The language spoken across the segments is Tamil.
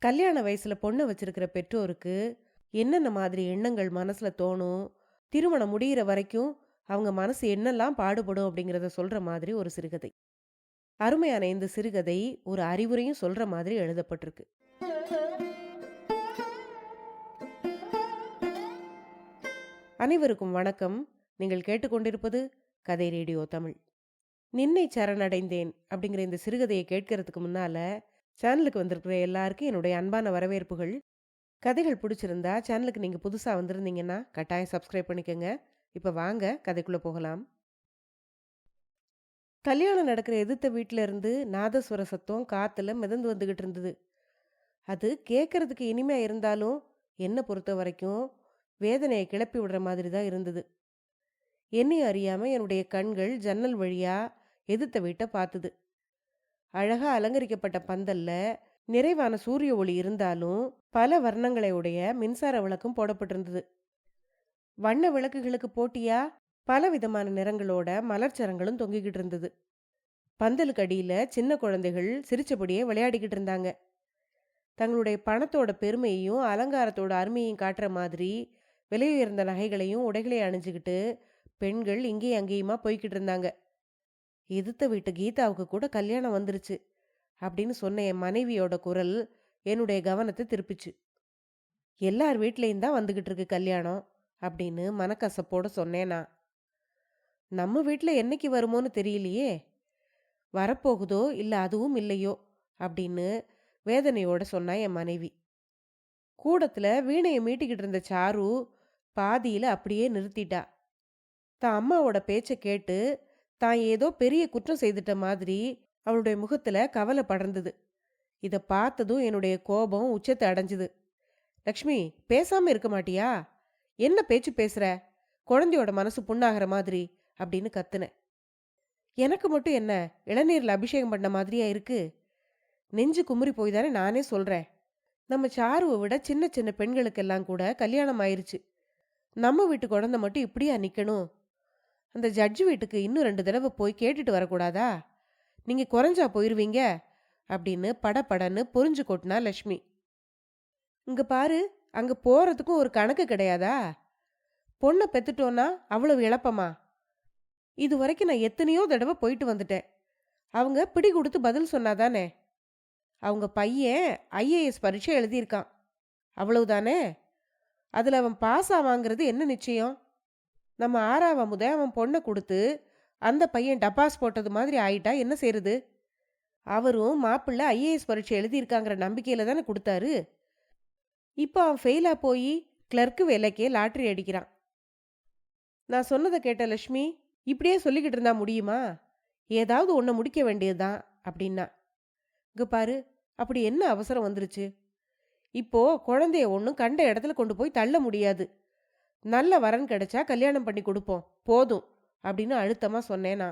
கல்யாண வயசுல பொண்ண வச்சிருக்கிற பெற்றோருக்கு என்னென்ன மாதிரி எண்ணங்கள் மனசுல தோணும்? திருமணம் முடியிற வரைக்கும் அவங்க மனசு என்னெல்லாம் பாடுபடும் அப்படிங்கிறத சொல்ற மாதிரி ஒரு சிறுகதை. அருமையான இந்த சிறுகதை ஒரு அறிவுரையும் சொல்ற மாதிரி எழுதப்பட்டிருக்கு. அனைவருக்கும் வணக்கம். நீங்கள் கேட்டுக்கொண்டிருப்பது கதை ரேடியோ தமிழ். நின்னை சரணடைந்தேன் அப்படிங்கிற இந்த சிறுகதையை கேட்கறதுக்கு முன்னால சேனலுக்கு வந்திருக்கிற எல்லாருக்கும் என்னுடைய அன்பான வரவேற்புகள். கதைகள் பிடிச்சிருந்தா சேனலுக்கு நீங்க புதுசா வந்திருந்தீங்கன்னா கட்டாயம் சப்ஸ்கிரைப் பண்ணிக்கோங்க. இப்ப வாங்க கதைக்குள்ள போகலாம். கல்யாணம் நடக்கிற எதிர்த்த வீட்ல இருந்து நாதஸ்வர சத்தம் காத்துல மிதந்து வந்துகிட்டு இருந்தது. அது கேட்கறதுக்கு இனிமையா இருந்தாலும் என்னை பொறுத்த வரைக்கும் வேதனையை கிளப்பி விடுற மாதிரி தான் இருந்தது. என்னையும் அறியாம என்னுடைய கண்கள் ஜன்னல் வழியா எதிர்த்த வீட்டை பார்த்தது. அழகா அலங்கரிக்கப்பட்ட பந்தல்ல நிறைவான சூரிய ஒளி இருந்தாலும் பல வர்ணங்களை உடைய மின்சார விளக்கும் போடப்பட்டிருந்தது. வண்ண விளக்குகளுக்கு போட்டியா பல விதமான நிறங்களோட மலர்ச்சரங்களும் தொங்கிக்கிட்டு இருந்தது. பந்தலுக்கு அடியில சின்ன குழந்தைகள் சிரிச்சபடியே விளையாடிக்கிட்டு இருந்தாங்க. தங்களுடைய பணத்தோட பெருமையையும் அலங்காரத்தோட அருமையையும் காட்டுற மாதிரி விலையுயர்ந்த நகைகளையும் உடைகளையும் அணிஞ்சுக்கிட்டு பெண்கள் இங்கேயும் அங்கேயுமா போய்கிட்டு இருந்தாங்க. எதிர்த்த வீட்டு கீதாவுக்கு கூட கல்யாணம் வந்துருச்சு அப்படின்னு சொன்ன என் மனைவியோட குரல் என்னுடைய கவனத்தை திருப்பிச்சு. எல்லார் வீட்லேயும் தான் வந்துகிட்டு இருக்கு கல்யாணம் அப்படின்னு மனக்கசப்போட சொன்னேனா. நம்ம வீட்டில் என்னைக்கு வருமோன்னு தெரியலையே, வரப்போகுதோ இல்லை அதுவும் இல்லையோ அப்படின்னு வேதனையோட சொன்னா என் மனைவி. கூடத்துல வீணையை மீட்டிக்கிட்டு இருந்த சாரு பாதியில அப்படியே நிறுத்திட்டா. தான் அம்மாவோட பேச்சை கேட்டு தான் ஏதோ பெரிய குற்றம் செய்துட்ட மாதிரி அவளுடைய முகத்துல கவலை படர்ந்தது. இதை பார்த்ததும் என்னுடைய கோபம் உச்சத்தை அடைஞ்சுது. லக்ஷ்மி, பேசாம இருக்க மாட்டியா? என்ன பேச்சு பேசுற? குழந்தையோட மனசு புண்ணாகிற மாதிரி அப்படின்னு கத்துனேன். எனக்கு மட்டும் என்ன இளநீர்ல அபிஷேகம் பண்ண மாதிரியா இருக்கு? நெஞ்சு குமுறி போய் தானே நானே சொல்றேன். நம்ம சாருவை விட சின்ன சின்ன பெண்களுக்கெல்லாம் கூட கல்யாணம் ஆயிருச்சு. நம்ம வீட்டு குழந்தை மட்டும் இப்படியா நிக்கணும்? அந்த ஜட்ஜு வீட்டுக்கு இன்னும் 2 தடவை போய் கேட்டுட்டு வரக்கூடாதா? நீங்க குறைஞ்சா போயிருவீங்க அப்படின்னு படபடன்னு பொறிஞ்சு கொட்டினா லட்சுமி. இங்க பாரு, அங்க போறதுக்கும் ஒரு கணக்கு கிடையாதா? பொண்ணை பெத்துட்டோன்னா அவ்வளவு இழப்பமா? இது வரைக்கும் நான் எத்தனையோ தடவை போயிட்டு வந்துட்டேன். அவங்க பிடி கொடுத்து பதில் சொன்னாதானே. அவங்க பையன் ஐஏஎஸ் பரீட்சை எழுதியிருக்கான், அவ்வளவுதானே. அதுல அவன் பாஸ் ஆவாங்கிறது என்ன நிச்சயம்? நம்ம 6ஆம் அமுத அவன் பொண்ணை கொடுத்து அந்த பையன் டப்பாஸ் போட்டது மாதிரி ஆயிட்டா என்ன செய்யறது? அவரும் மாப்பிள்ளை ஐஏஎஸ் பரீட்சை எழுதியிருக்காங்கிற நம்பிக்கையில தானே கொடுத்தாரு. இப்போ அவன் ஃபெயிலா போய் கிளர்க்கு வேலைக்கே லாட்டரி அடிக்கிறான். நான் சொன்னதை கேட்ட லட்சுமி, இப்படியே சொல்லிக்கிட்டு இருந்தா முடியுமா? ஏதாவது ஒன்றை முடிக்க வேண்டியதுதான் அப்படின்னா. இங்க பாரு, அப்படி என்ன அவசரம் வந்துருச்சு? இப்போ குழந்தைய ஒன்றும் கண்ட இடத்துல கொண்டு போய் தள்ள முடியாது. நல்ல வரன் கிடைச்சா கல்யாணம் பண்ணி கொடுப்போம், போதும் அப்படின்னு அழுத்தமா சொன்னேனா.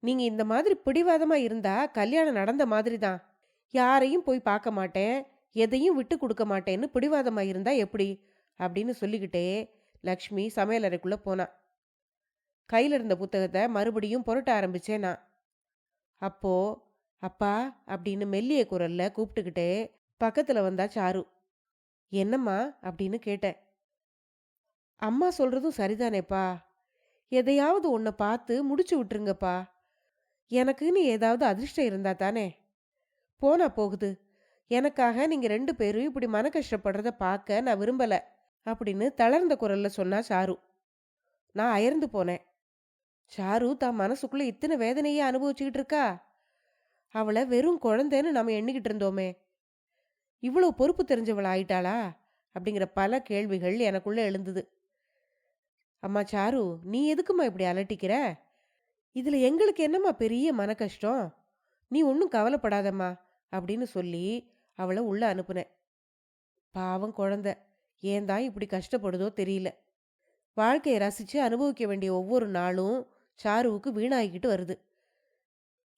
நீங்க இந்த மாதிரி பிடிவாதமா இருந்தா கல்யாணம் நடந்த மாதிரி தான். யாரையும் போய் பார்க்க மாட்டேன், எதையும் விட்டு கொடுக்க மாட்டேன்னு பிடிவாதமா இருந்தா எப்படி அப்படின்னு சொல்லிக்கிட்டே லக்ஷ்மி சமையலறைக்குள்ள போனா. கையில இருந்த புத்தகத்தை மறுபடியும் புரட்ட ஆரம்பிச்சேன் நான். அப்போ அப்பா அப்படின்னு மெல்லிய குரல்ல கூப்பிட்டுக்கிட்டே பக்கத்துல வந்தா சாரு. என்னம்மா அப்படின்னு கேட்டேன். அம்மா சொல்றதும் சரிதானேப்பா, எதையாவது உன்னை பார்த்து முடிச்சு விட்டுருங்கப்பா. எனக்குன்னு ஏதாவது அதிர்ஷ்டம் இருந்தா தானே. போனா போகுது, எனக்காக நீங்க 2 பேரும் இப்படி மன கஷ்டப்படுறத பார்க்க நான் விரும்பல அப்படின்னு தளர்ந்த குரல்ல சொன்னா சாரு. நான் அயர்ந்து போனேன். சாரு தான் மனசுக்குள்ள இத்தனை வேதனையே அனுபவிச்சுக்கிட்டு இருக்கா. அவளை வெறும் குழந்தைன்னு நம்ம எண்ணிக்கிட்டு இருந்தோமே, இவ்வளவு பொறுப்பு தெரிஞ்சவள் ஆயிட்டாளா அப்படிங்கிற பல கேள்விகள் எனக்குள்ள எழுந்தது. அம்மா சாரு, நீ எதுக்குமா இப்படி அலட்டிக்கிற? இதுல எங்களுக்கு என்னம்மா பெரிய மன கஷ்டம்? நீ ஒன்றும் கவலைப்படாதம்மா அப்படின்னு சொல்லி அவளை உள்ள அனுப்புனேன். பாவம் குழந்தை ஏன் தான் இப்படி கஷ்டப்படுதோ தெரியல. வாழ்க்கையை ரசிச்சு அனுபவிக்க வேண்டிய ஒவ்வொரு நாளும் சாருவுக்கு வீணாகிக்கிட்டு வருது.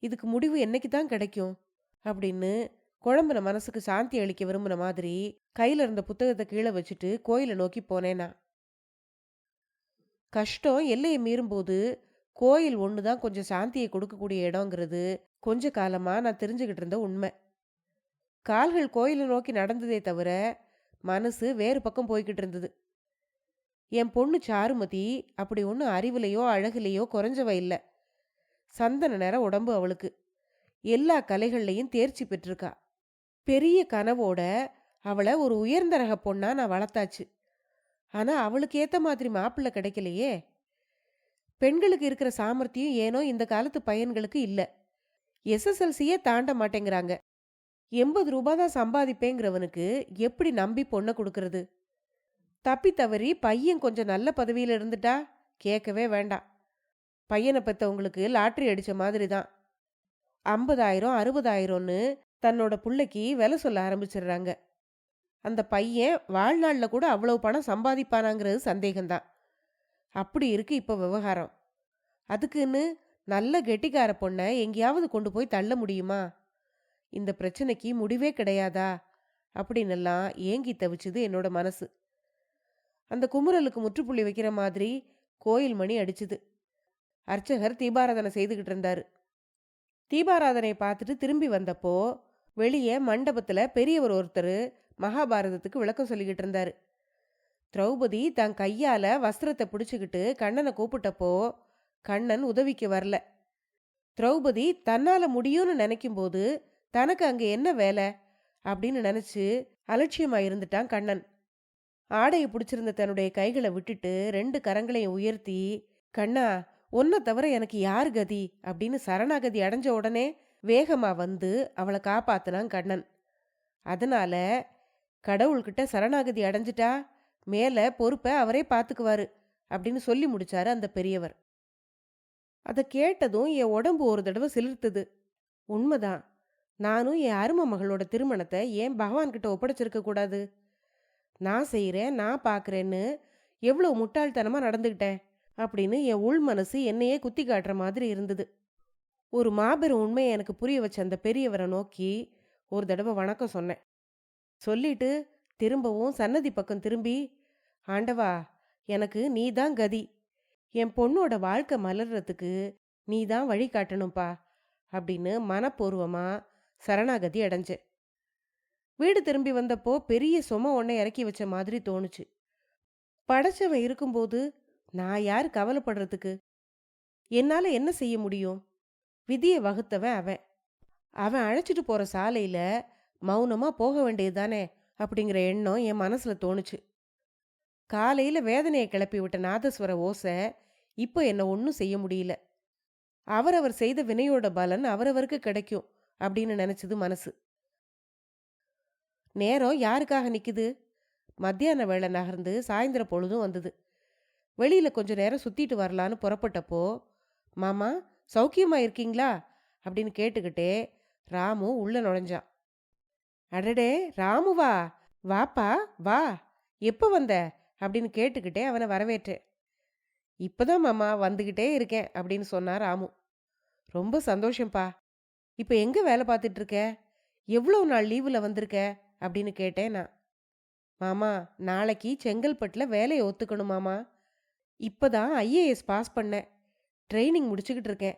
இதுக்கு முடிவு என்னைக்கு தான் கிடைக்கும் அப்படின்னு குழம்புன மனசுக்கு சாந்தி அளிக்க விரும்பின மாதிரி கையில இருந்த புத்தகத்தை கீழே வச்சுட்டு கோயிலை நோக்கி போனேனா. கஷ்டம் எல்லையை மீறும்போது கோயில் ஒன்று தான் கொஞ்சம் சாந்தியை கொடுக்கக்கூடிய இடங்கிறது கொஞ்ச காலமா நான் தெரிஞ்சுக்கிட்டு இருந்த உண்மை. கால்கள் கோயிலை நோக்கி நடந்ததே தவிர மனசு வேறு பக்கம் போய்கிட்டு இருந்தது. என் பொண்ணு சாருமதி அப்படி ஒன்றும் அறிவுலையோ அழகுலையோ குறைஞ்சவ இல்லை. சந்தன நிற உடம்பு அவளுக்கு. எல்லா கலைகள்லையும் தேர்ச்சி பெற்றிருக்கா. பெரிய கனவோட அவளை ஒரு உயர்ந்த ரக பொண்ணா நான் வளர்த்தாச்சு. ஆனா அவளுக்கு ஏத்த மாதிரி மாப்பிள்ளை கிடைக்கலையே. பெண்களுக்கு இருக்கிற சாமர்த்தியம் ஏனோ இந்த காலத்து பையன்களுக்கு இல்ல. எஸ்எஸ்எல்சியே தாண்ட மாட்டேங்கிறாங்க. 80 ரூபாய் தான் சம்பாதிப்பேங்கிறவனுக்கு எப்படி நம்பி பொண்ணை கொடுக்கறது? தப்பி தவறி பையன் கொஞ்சம் நல்ல பதவியில இருந்துட்டா கேட்கவே வேண்டாம். பையனை பெத்தவங்களுக்கு லாட்டரி அடிச்ச மாதிரி தான். 50,000 60,000ன்னு தன்னோட புள்ளைக்கு விலை சொல்ல ஆரம்பிச்சிடுறாங்க. அந்த பையன் வாழ்நாள்ல கூட அவ்வளவு பணம் சம்பாதிப்பானாங்கிறது சந்தேகம்தான். அப்படி இருக்கு இப்ப விவகாரம். அதுக்குன்னு நல்ல கெட்டிக்கார பொண்ணை எங்கேயாவது கொண்டு போய் தள்ள முடியுமா? இந்த பிரச்சனைக்கு முடிவே கிடையாதா அப்படின்னெல்லாம் ஏங்கி தவிச்சுது என்னோட மனசு. அந்த குமுறலுக்கு முற்றுப்புள்ளி வைக்கிற மாதிரி கோயில் மணி அடிச்சுது. அர்ச்சகர் தீபாராதனை செய்துகிட்டு இருந்தாரு. தீபாராதனை பார்த்துட்டு திரும்பி வந்தப்போ வெளியே மண்டபத்துல பெரியவர் ஒருத்தர் மகாபாரதத்துக்கு விளக்கம் சொல்லிக்கிட்டு இருந்தாரு. திரௌபதி தன் கையால வஸ்திரத்தை பிடிச்சுக்கிட்டு கண்ணனை கூப்பிட்டப்போ கண்ணன் உதவிக்கு வரல. திரௌபதி தன்னால முடியும்னு நினைக்கும் போது தனக்கு அங்க என்ன வேலை அப்படின்னு நினைச்சு அலட்சியமா இருந்துட்டான் கண்ணன். ஆடையை பிடிச்சிருந்த தன்னுடைய கைகளை விட்டுட்டு 2 கரங்களையும் உயர்த்தி, கண்ணா உன்னை தவிர எனக்கு யார் கதி அப்படின்னு சரணாகதி அடைஞ்ச உடனே வேகமா வந்து அவளை காப்பாத்தினான் கண்ணன். அதனால கடவுள்கிட்ட சரணாகதி அடைஞ்சிட்டா மேல பொறுப்பை அவரே பார்த்துக்குவாரு அப்படின்னு சொல்லி முடிச்சாரு அந்த பெரியவர். அதை கேட்டதும் என் உடம்பு ஒரு தடவை சிலிர்த்தது. உண்மைதான், நானும் என் அருமை மகளோட திருமணத்தை ஏன் பகவான்கிட்ட ஒப்படைச்சிருக்க கூடாது? நான் செய்கிறேன், நான் பார்க்குறேன்னு எவ்வளோ முட்டாள்தனமாக நடந்துக்கிட்டேன் அப்படின்னு என் உள் மனசு என்னையே குத்தி காட்டுற மாதிரி இருந்தது. ஒரு மாபெரும் உண்மையை எனக்கு புரிய வச்ச அந்த பெரியவரை நோக்கி ஒரு தடவை வணக்கம் சொன்னேன். சொல்லிட்டு திரும்பவும் சன்னதி பக்கம் திரும்பி, ஆண்டவா எனக்கு நீ தான் கதி, என் பொண்ணோட வாழ்க்கை மலர்றதுக்கு நீ தான் வழி காட்டணும்ப்பா அப்படின்னு மனப்பூர்வமா சரணாகதி அடைஞ்சேன். வீடு திரும்பி வந்தப்போ பெரிய சும ஒன்றை இறக்கி வச்ச மாதிரி தோணுச்சு. படைச்சவன் இருக்கும்போது நான் யார் கவலைப்படுறதுக்கு? என்னால என்ன செய்ய முடியும்? விதியை வகுத்தவன் அவன். அவன் அழைச்சிட்டு போற சாலையில மௌனமா போக வேண்டியதுதானே அப்படிங்கிற எண்ணம் என் மனசுல தோணுச்சு. காலையில வேதனையை கிளப்பி விட்ட நாதஸ்வர ஓசை இப்போ என்ன ஒன்றும் செய்ய முடியல. அவரவர் செய்த வினையோட பலன் அவரவருக்கு கிடைக்கும் அப்படின்னு நினைச்சது மனசு. நேரம் யாருக்காக நிக்குது? மத்தியான வேளை நகர்ந்து சாயந்தர பொழுதும் வந்தது. வெளியில கொஞ்ச நேரம் சுத்திட்டு வரலான்னு புறப்பட்டப்போ, மாமா சௌக்கியமா இருக்கீங்களா அப்படின்னு கேட்டுக்கிட்டே ராமு உள்ள நுழைஞ்சான். அடடே ராமுவா, வாப்பா வா, எப்போ வந்த அப்படின்னு கேட்டுக்கிட்டே அவனை வரவேற்றேன். இப்பதான் மாமா வந்துகிட்டே இருக்கேன் அப்படின்னு சொன்னா ராமு. ரொம்ப சந்தோஷம்ப்பா. இப்போ எங்க வேலை பார்த்துட்டு இருக்க? எவ்வளோ நாள் லீவில் வந்திருக்க அப்படின்னு கேட்டேன் நான். மாமா நாளைக்கு செங்கல்பட்டில் வேலையை ஒத்துக்கணும் மாமா. இப்போதான் ஐஏஎஸ் பாஸ் பண்ணேன். ட்ரைனிங் முடிச்சுக்கிட்டு இருக்கேன்.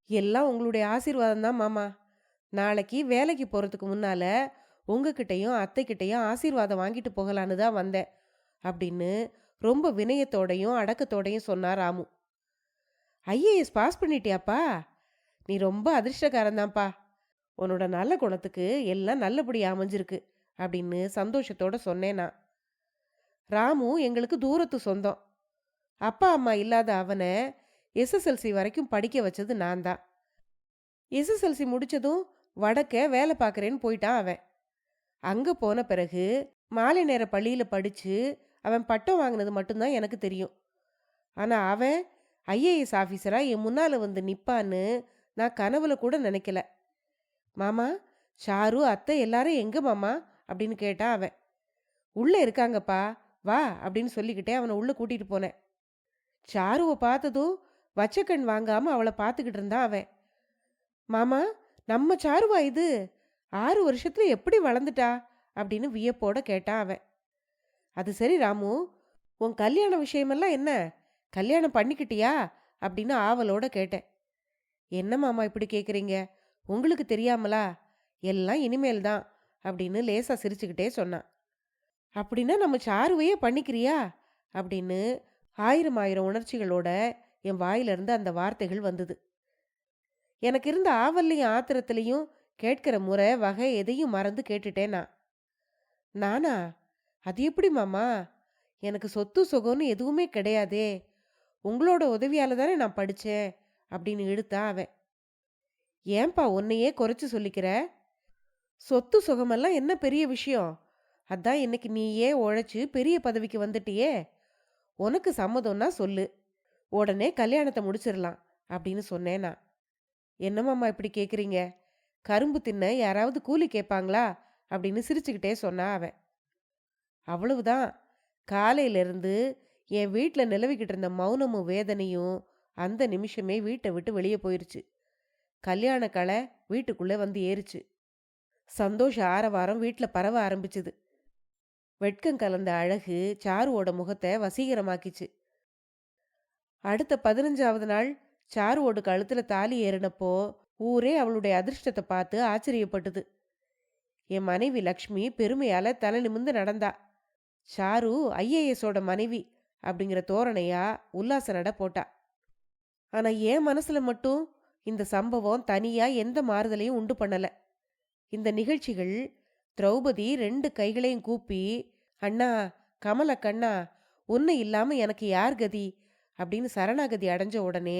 எல்லாம் உங்களுடைய ஆசீர்வாதம் தான் மாமா. நாளைக்கு வேலைக்கு போகிறதுக்கு முன்னால் உங்ககிட்டையும் அத்தைக்கிட்டையும் ஆசீர்வாதம் வாங்கிட்டு போகலான்னு தான் வந்தேன் அப்படின்னு ரொம்ப வினயத்தோடையும் அடக்கத்தோடையும் சொன்னார் ராமு. IAS pass பண்ணிட்டியாப்பா? நீ ரொம்ப அதிர்ஷ்டக்காரன்தான்ப்பா. உன்னோட நல்ல குணத்துக்கு எல்லாம் நல்லபடியா அமைஞ்சிருக்கு அப்படின்னு சந்தோஷத்தோட சொன்னேன் நான். ராமு எங்களுக்கு தூரத்து சொந்தம். அப்பா அம்மா இல்லாத அவனை எஸ்எஸ்எல்சி வரைக்கும் படிக்க வச்சது நான் தான். எஸ்எஸ்எல்சி முடிச்சதும் வடக்க வேலை பார்க்குறேன்னு போயிட்டான் அவன். அங்கே போன பிறகு மாலை நேர பள்ளியில் படித்து அவன் பட்டம் வாங்கினது மட்டும்தான் எனக்கு தெரியும். ஆனால் அவன் ஐஏஎஸ் ஆஃபீஸராக என் முன்னால் வந்து நிற்பான்னு நான் கனவுல கூட நினைக்கல. மாமா ஷாரு அத்தை எல்லாரும் எங்கே மாமா அப்படின்னு கேட்டான் அவன். உள்ளே இருக்காங்கப்பா வா அப்படின்னு சொல்லிக்கிட்டே அவனை உள்ளே கூட்டிகிட்டு போனேன். ஷாருவை பார்த்ததும் வச்சக்கண் வாங்காமல் அவளை பார்த்துக்கிட்டு இருந்தான் அவன். மாமா நம்ம சாருவா இது? 6 வருஷத்துல எப்படி வளர்ந்துட்டா அப்படின்னு வியப்போட கேட்டான் அவன். அது சரி ராமு, உன் கல்யாண விஷயமெல்லாம் என்ன? கல்யாணம் பண்ணிக்கிட்டியா அப்படின்னு ஆவலோட கேட்டேன். என்ன மாமா இப்படி கேட்குறீங்க? உங்களுக்கு தெரியாமலா? எல்லாம் இனிமேல் தான் அப்படின்னு லேசா சிரிச்சுக்கிட்டே சொன்னான். அப்படின்னா நம்ம சாருவையே பண்ணிக்கிறியா அப்படின்னு ஆயிரம் ஆயிரம் உணர்ச்சிகளோட என் வாயிலிருந்து அந்த வார்த்தைகள் வந்தது. எனக்கு இருந்த ஆவல்லையும் ஆத்திரத்திலையும் கேட்கிற முறை வகை எதையும் மறந்து கேட்டுட்டேன் நான். நானா? அது எப்படி மாமா? எனக்கு சொத்து சுகம்னு எதுவுமே கிடையாதே. உங்களோட உதவியால தானே நான் படிச்சேன் அப்படின்னு இழுத்தான் அவன். ஏன்பா உன்னையே குறைச்சு சொல்லிக்கிற? சொத்து சுகமெல்லாம் என்ன பெரிய விஷயம்? அதான் இன்னைக்கு நீயே உழைச்சு பெரிய பதவிக்கு வந்துட்டியே. உனக்கு சம்மதம்னா சொல்லு. உடனே கல்யாணத்தை முடிச்சிடலாம் அப்படின்னு சொன்னேன் நான். என்னமாம்மா இப்படி கேக்குறீங்க? கரும்பு தின்ன யாராவது கூலி கேட்பாங்களா அப்படின்னு சிரிச்சுக்கிட்டே சொன்னா அவன். அவ்வளவுதான். காலையிலிருந்து என் வீட்டில் நிலவிக்கிட்டு இருந்த மௌனமும் வேதனையும் அந்த நிமிஷமே வீட்டை விட்டு வெளியே போயிருச்சு. கல்யாண களை வீட்டுக்குள்ளே வந்து ஏறிச்சு. சந்தோஷ ஆரவாரம் வீட்டில் பரவ ஆரம்பிச்சுது. வெட்கம் கலந்த அழகு சாருவோட முகத்தை வசீகரமாக்கிச்சு. அடுத்த 15வது நாள் சாருவோட கழுத்துல தாலி ஏறினப்போ ஊரே அவளுடைய அதிர்ஷ்டத்தை பார்த்து ஆச்சரியப்பட்டது. என் மனைவி லக்ஷ்மி பெருமையால தலை நிமிர்ந்து நடந்தா. சாரு ஐஏஎஸோட மனைவி அப்படிங்கிற தோரணையா உல்லாச நட போட்டா. ஆனா என் மனசுல மட்டும் இந்த சம்பவம் தனியா எந்த மாறுதலையும் உண்டு பண்ணல. இந்த நிகழ்ச்சிகள் திரௌபதி 2 கைகளையும் கூப்பி, அண்ணா, கமல கண்ணா, உன்னை இல்லாம எனக்கு யார் கதி அப்படின்னு சரணாகதி அடைஞ்ச உடனே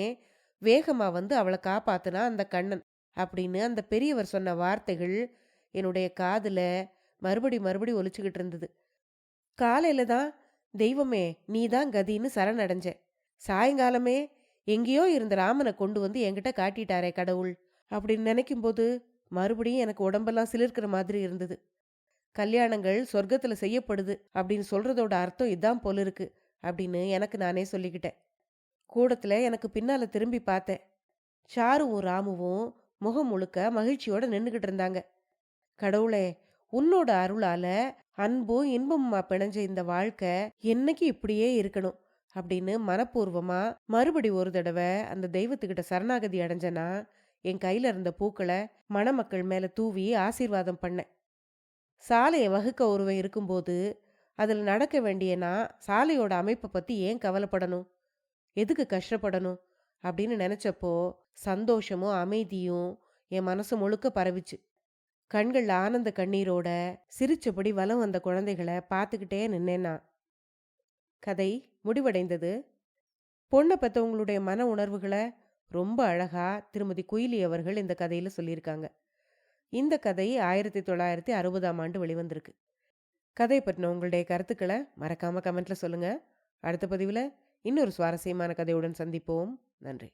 வேகமா வந்து அவளை காப்பாத்துனா அந்த கண்ணன் அப்படின்னு அந்த பெரியவர் சொன்ன வார்த்தைகள் என்னுடைய காதுல மறுபடி ஒலிச்சுக்கிட்டு இருந்தது. காலையில தான் தெய்வமே நீதான் கதின்னு சரணடைஞ்சேன். சாயங்காலமே எங்கேயோ இருந்த ராமனை கொண்டு வந்து என்கிட்ட காட்டிட்டாரே கடவுள் அப்படின்னு நினைக்கும்போது மறுபடியும் எனக்கு உடம்பெல்லாம் சிலிர்க்கிற மாதிரி இருந்தது. கல்யாணங்கள் சொர்க்கத்துல செய்யப்படுது அப்படின்னு சொல்றதோட அர்த்தம் இதான் போல இருக்கு அப்படின்னு எனக்கு நானே சொல்லிக்கிட்டேன். கூடத்துல எனக்கு பின்னால திரும்பி பார்த்தேன். சாருவும் ராமுவும் முகம் முழுக்க மகிழ்ச்சியோட நின்றுகிட்டு இருந்தாங்க. கடவுளே, உன்னோட அருளால அன்பும் இன்பமுமா பிணைஞ்ச இந்த வாழ்க்கை என்னைக்கு இப்படியே இருக்கணும் அப்படின்னு மனப்பூர்வமா மறுபடி ஒரு தடவை அந்த தெய்வத்துக்கிட்ட சரணாகதி அடைஞ்சனா என் கையில இருந்த பூக்களை மணமக்கள் மேல தூவி ஆசீர்வாதம் பண்ணேன். சாலையை வகுக்க ஒருவன் இருக்கும்போது அதில் நடக்க வேண்டிய நான் சாலையோட அமைப்பை பத்தி ஏன் கவலைப்படணும், எதுக்கு கஷ்டப்படணும் அப்படின்னு நினைச்சப்போ சந்தோஷமும் அமைதியும் என் மனசு முழுக்க பரவிச்சு. கண்கள் ஆனந்த கண்ணீரோட சிரிச்சபடி வலம் வந்த குழந்தைகளை பார்த்துக்கிட்டே நின்னேன் நான். கதை முடிவடைந்தது. பொண்ணை பெற்றவங்களுடைய மன உணர்வுகளை ரொம்ப அழகா திருமதி குயிலி அவர்கள் இந்த கதையில சொல்லியிருக்காங்க. இந்த கதை 1960ஆம் ஆண்டு வெளிவந்திருக்கு. கதை பற்றின உங்களுடைய கருத்துக்களை மறக்காம கமெண்ட்ல சொல்லுங்க. அடுத்த பதிவில் இன்னொரு சுவாரஸ்யமான கதையுடன் சந்திப்போம். நன்றி.